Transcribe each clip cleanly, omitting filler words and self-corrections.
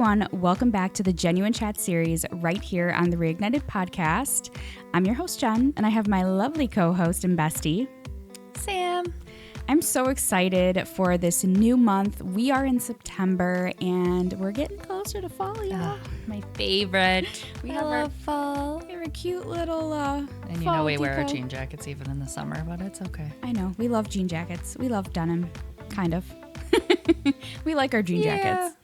everyone. Welcome back to the Jenuine Chat series right here on the Reignited podcast. I'm your host, Jen, and I have my lovely co-host and bestie, Sam. I'm so excited for this new month. We are in September, and we're getting closer to fall, y'all. My favorite. We I have love fall. We have a cute little And you fall know we wear our deco. jean jackets even in the summer, but it's okay. I know. We love jean jackets. We love denim, kind of. We like our jean jackets.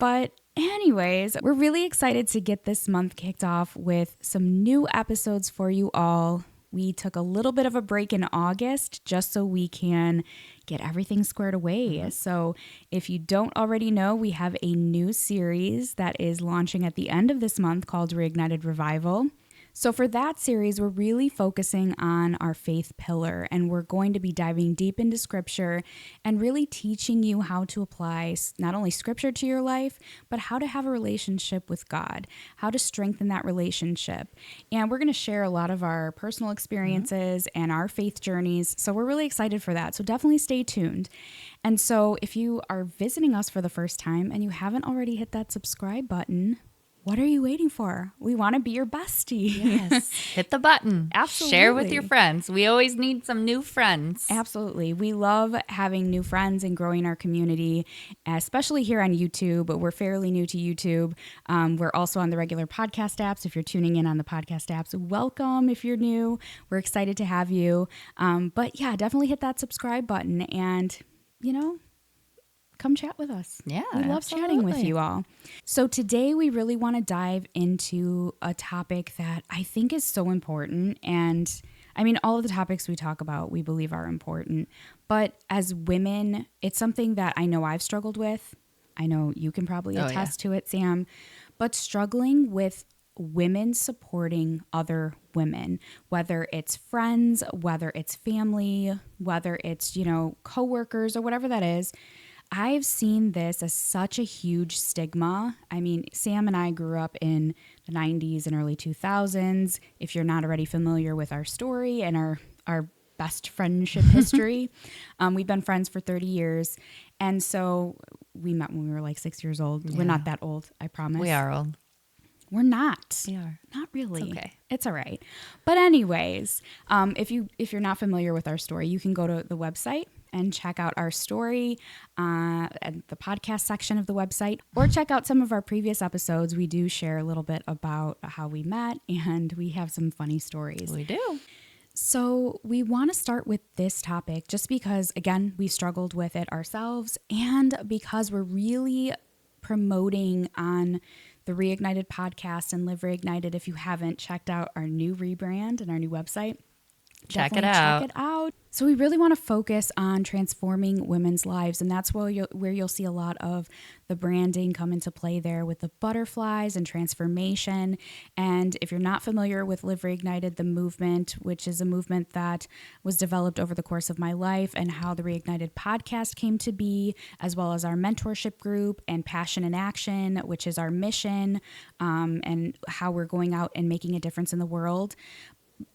But anyways, we're really excited to get this month kicked off with some new episodes for you all. We took a little bit of a break in August just so we can get everything squared away. So if you don't already know, we have a new series that is launching at the end of this month called Reignited Revival. So for that series, we're really focusing on our faith pillar, and we're going to be diving deep into scripture and really teaching you how to apply not only scripture to your life, but how to have a relationship with God, how to strengthen that relationship. And we're going to share a lot of our personal experiences and our faith journeys. So we're really excited for that. So definitely stay tuned. And so if you are visiting us for the first time and you haven't already hit that subscribe button, what are you waiting for? We want to be your bestie. Yes. Hit the button. Absolutely. Share with your friends. We always need some new friends. Absolutely. We love having new friends and growing our community, especially here on YouTube. We're fairly new to YouTube. We're also on the regular podcast apps. If you're tuning in on the podcast apps, welcome if you're new. We're excited to have you. But yeah, definitely hit that subscribe button and, come chat with us. Yeah, we love chatting with you all. So today we really want to dive into a topic that I think is so important. And I mean, all of the topics we talk about, we believe are important. But as women, it's something that I know I've struggled with. I know you can probably attest to it, Sam. But struggling with women supporting other women, whether it's friends, whether it's family, whether it's, coworkers or whatever that is. I've seen this as such a huge stigma. I mean, Sam and I grew up in the 90s and early 2000s. If you're not already familiar with our story and our best friendship history, we've been friends for 30 years. And so we met when we were like 6 years old. Yeah. We're not that old, I promise. We are old. We're not. We are. Not really. It's okay. It's all right. But anyways, if you're not familiar with our story, you can go to the website and check out our story at the podcast section of the website, or check out some of our previous episodes. We do share a little bit about how we met, and we have some funny stories. We do. So we want to start with this topic just because, again, we struggled with it ourselves, and because we're really promoting on the Reignited podcast and Live Reignited. If you haven't checked out our new rebrand and our new website, check it out. Check it out. So we really want to focus on transforming women's lives, and that's where you'll see a lot of the branding come into play there with the butterflies and transformation. And if you're not familiar with Live Reignited, the movement, which is a movement that was developed over the course of my life, and how the Reignited podcast came to be, as well as our mentorship group and Passion in Action, which is our mission, and how we're going out and making a difference in the world.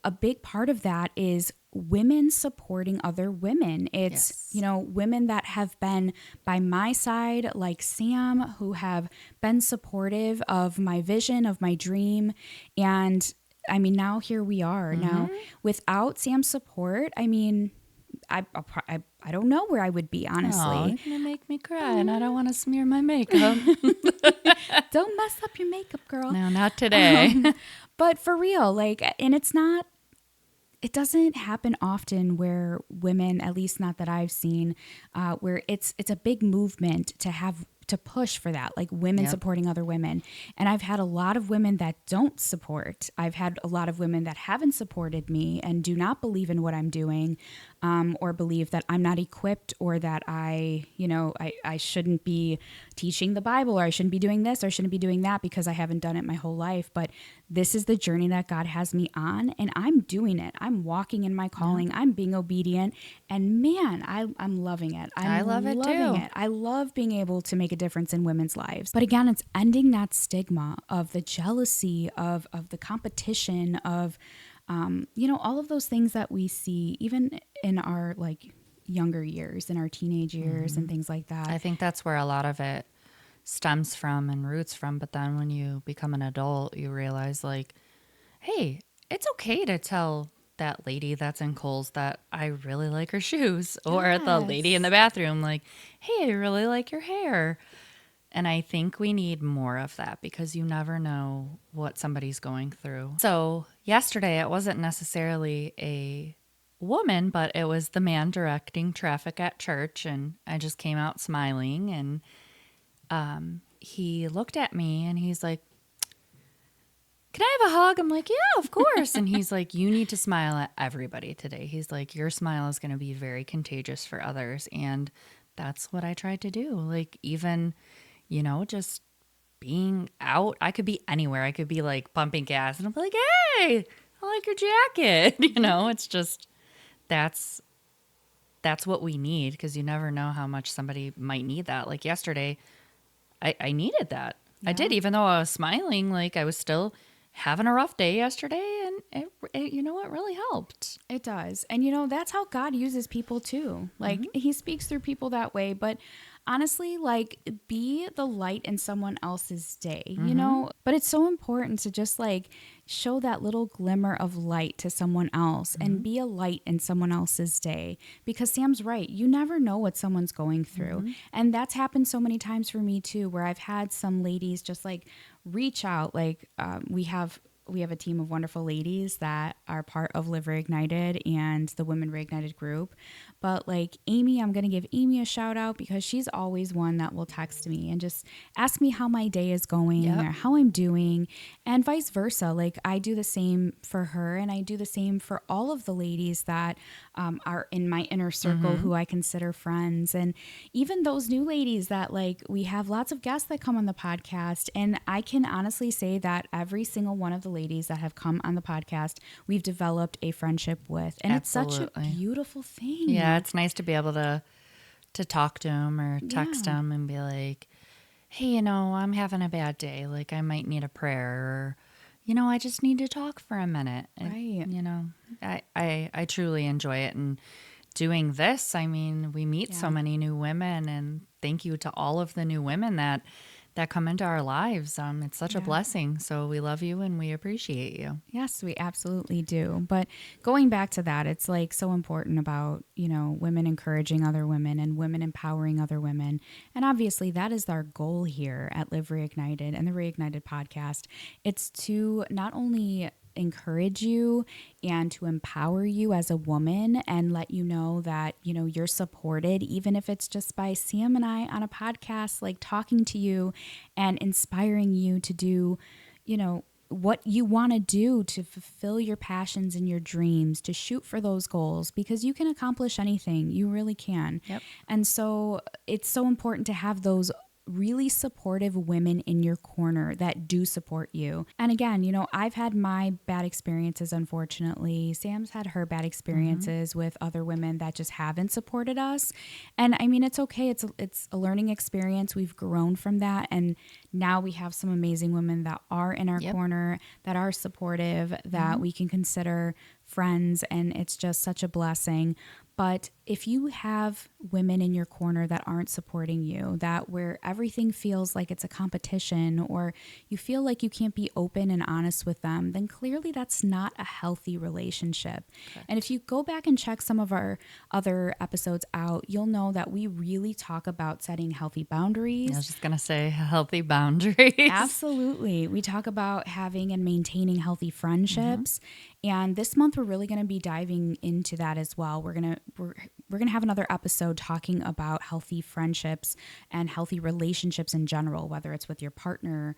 A big part of that is women supporting other women. It's, women that have been by my side, like Sam, who have been supportive of my vision, of my dream. And I mean, now here we are. Now, without Sam's support, I mean, I don't know where I would be, honestly. Oh, you're going to make me cry, and I don't want to smear my makeup. Don't mess up your makeup, girl. No, not today. But for real, and it doesn't happen often where women, at least not that I've seen, where it's a big movement to push for that, like women supporting other women. And I've had a lot of women that don't support. I've had a lot of women that haven't supported me and do not believe in what I'm doing, or believe that I'm not equipped, or that I shouldn't be teaching the Bible, or I shouldn't be doing this, or I shouldn't be doing that because I haven't done it my whole life. But this is the journey that God has me on, and I'm doing it. I'm walking in my calling. I'm being obedient, and man, I'm loving it. I love it too. I love being able to make a difference in women's lives. But again, it's ending that stigma of the jealousy, of the competition, of all of those things that we see even in our younger years, in our teenage years and things like that. I think that's where a lot of it stems from and roots from. But then when you become an adult, you realize, like, hey, it's okay to tell that lady that's in Kohl's that I really like her shoes, or the lady in the bathroom, like, hey, I really like your hair. And I think we need more of that because you never know what somebody's going through. So yesterday, it wasn't necessarily a woman, but it was the man directing traffic at church. And I just came out smiling. And he looked at me and he's like, can I have a hug? I'm like, yeah, of course. And he's like, you need to smile at everybody today. He's like, your smile is going to be very contagious for others. And that's what I tried to do. Like, even, just being out, I could be anywhere. I could be like pumping gas and I'm like, hey, I like your jacket. It's just, that's what we need, because you never know how much somebody might need that. Like yesterday, I needed that. Yeah. I did, even though I was smiling, like I was still having a rough day yesterday, and it really helped. It does. And that's how God uses people too. Like he speaks through people that way, but honestly, like, be the light in someone else's day, but it's so important to just like show that little glimmer of light to someone else and be a light in someone else's day, because Sam's right. You never know what someone's going through. And that's happened so many times for me too, where I've had some ladies just like reach out. Like we have a team of wonderful ladies that are part of Live Reignited and the Women Reignited group. But like Amy, I'm going to give Amy a shout out because she's always one that will text me and just ask me how my day is going or how I'm doing, and vice versa. Like I do the same for her, and I do the same for all of the ladies that are in my inner circle who I consider friends. And even those new ladies that, like, we have lots of guests that come on the podcast, and I can honestly say that every single one of the ladies that have come on the podcast, we've developed a friendship with, and Absolutely. It's such a beautiful thing. Yeah, it's nice to be able to talk to them or text them and be like, hey, I'm having a bad day. Like, I might need a prayer, or, I just need to talk for a minute. Right. I truly enjoy it. And doing this, I mean, we meet so many new women, and thank you to all of the new women that come into our lives. It's such a blessing. So we love you and we appreciate you. Yes, we absolutely do. But going back to that, it's like so important about, women encouraging other women and women empowering other women. And obviously that is our goal here at Live Reignited and the Reignited podcast. It's to not only encourage you and to empower you as a woman and let you know that, you're supported, even if it's just by Sam and I on a podcast, like talking to you and inspiring you to do, what you want to do to fulfill your passions and your dreams, to shoot for those goals, because you can accomplish anything. You really can. Yep. And so it's so important to have those really supportive women in your corner that do support you. And again, I've had my bad experiences, unfortunately. Sam's had her bad experiences with other women that just haven't supported us. And I mean, it's okay. It's a learning experience. We've grown from that. And now we have some amazing women that are in our corner, that are supportive, that we can consider friends. And it's just such a blessing. But if you have women in your corner that aren't supporting you, that where everything feels like it's a competition, or you feel like you can't be open and honest with them, then clearly that's not a healthy relationship. Correct. And if you go back and check some of our other episodes out, you'll know that we really talk about setting healthy boundaries. I was just going to say healthy boundaries. Absolutely. We talk about having and maintaining healthy friendships. And this month, we're really going to be diving into that as well. We're going to have another episode talking about healthy friendships and healthy relationships in general, whether it's with your partner,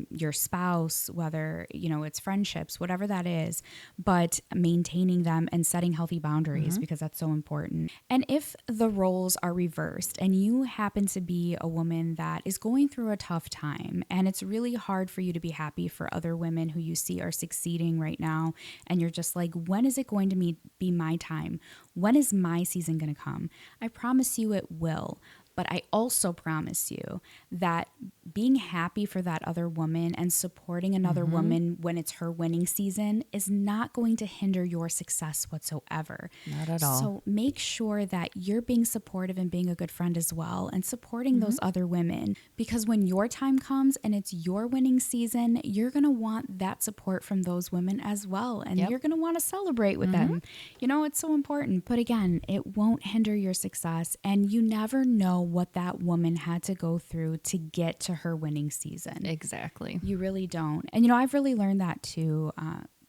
your spouse, whether, it's friendships, whatever that is, but maintaining them and setting healthy boundaries, because that's so important. And if the roles are reversed and you happen to be a woman that is going through a tough time, and it's really hard for you to be happy for other women who you see are succeeding right now, and you're just like, when is it going to be my time? When is my season going to come? I promise you it will. But I also promise you that being happy for that other woman and supporting another woman when it's her winning season is not going to hinder your success whatsoever. Not at all. So make sure that you're being supportive and being a good friend as well and supporting those other women, because when your time comes and it's your winning season, you're going to want that support from those women as well. And you're going to want to celebrate with them. You know, it's so important. But again, it won't hinder your success. And you never know what that woman had to go through to get to her winning season. Exactly. You really don't. And, you know, I've really learned that too.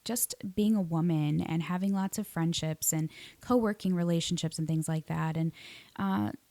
Just being a woman and having lots of friendships and co-working relationships and things like that. And,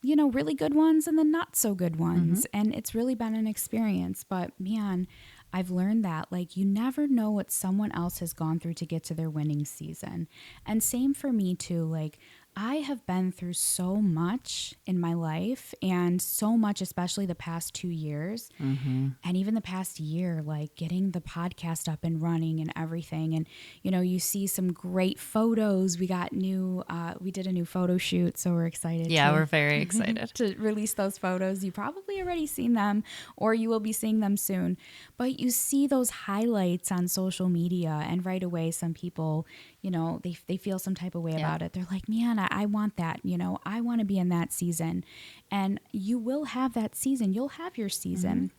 you know, really good ones and then not so good ones. And it's really been an experience. But man, I've learned that, like, you never know what someone else has gone through to get to their winning season. And same for me too. Like, I have been through so much in my life, and so much, especially the past 2 years and even the past year, like getting the podcast up and running and everything. And, you know, you see some great photos. We got we did a new photo shoot, so we're excited. Yeah, we're very excited to release those photos. You probably already seen them, or you will be seeing them soon. But you see those highlights on social media, and right away, some people, you know, they feel some type of way about it. They're like, man, I want that. You know, I want to be in that season. And you will have that season. You'll have your season.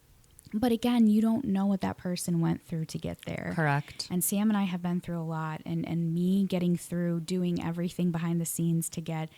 But again, you don't know what that person went through to get there. Correct. And Sam and I have been through a lot. And me getting through doing everything behind the scenes to get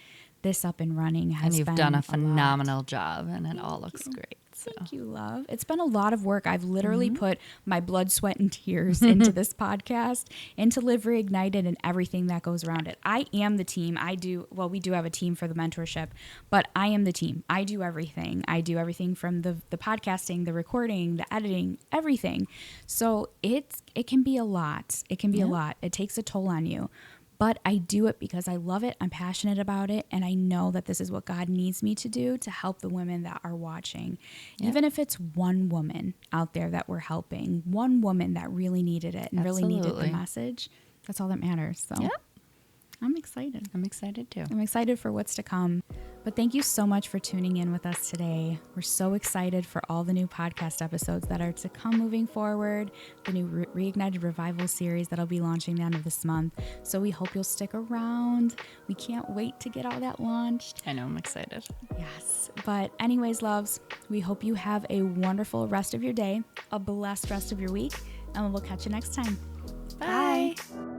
this up and running has been And you've done a lot. phenomenal job, and it all looks great. So. Thank you, love. It's been a lot of work. I've literally put my blood, sweat, and tears into this podcast, into Live Reignited, and everything that goes around it. I am the team. We do have a team for the mentorship, but I am the team. I do everything. I do everything from the podcasting, the recording, the editing, everything. So it can be a lot. It can be a lot. It takes a toll on you. But I do it because I love it, I'm passionate about it, and I know that this is what God needs me to do to help the women that are watching. Yep. Even if it's one woman out there that we're helping, one woman that really needed it and really needed the message, that's all that matters. So I'm excited. I'm excited too. I'm excited for what's to come. But thank you so much for tuning in with us today. We're so excited for all the new podcast episodes that are to come moving forward, the new Reignited Revival series that'll be launching the end of this month. So we hope you'll stick around. We can't wait to get all that launched. I know, I'm excited. Yes. But anyways, loves, we hope you have a wonderful rest of your day, a blessed rest of your week, and we'll catch you next time. Bye. Bye.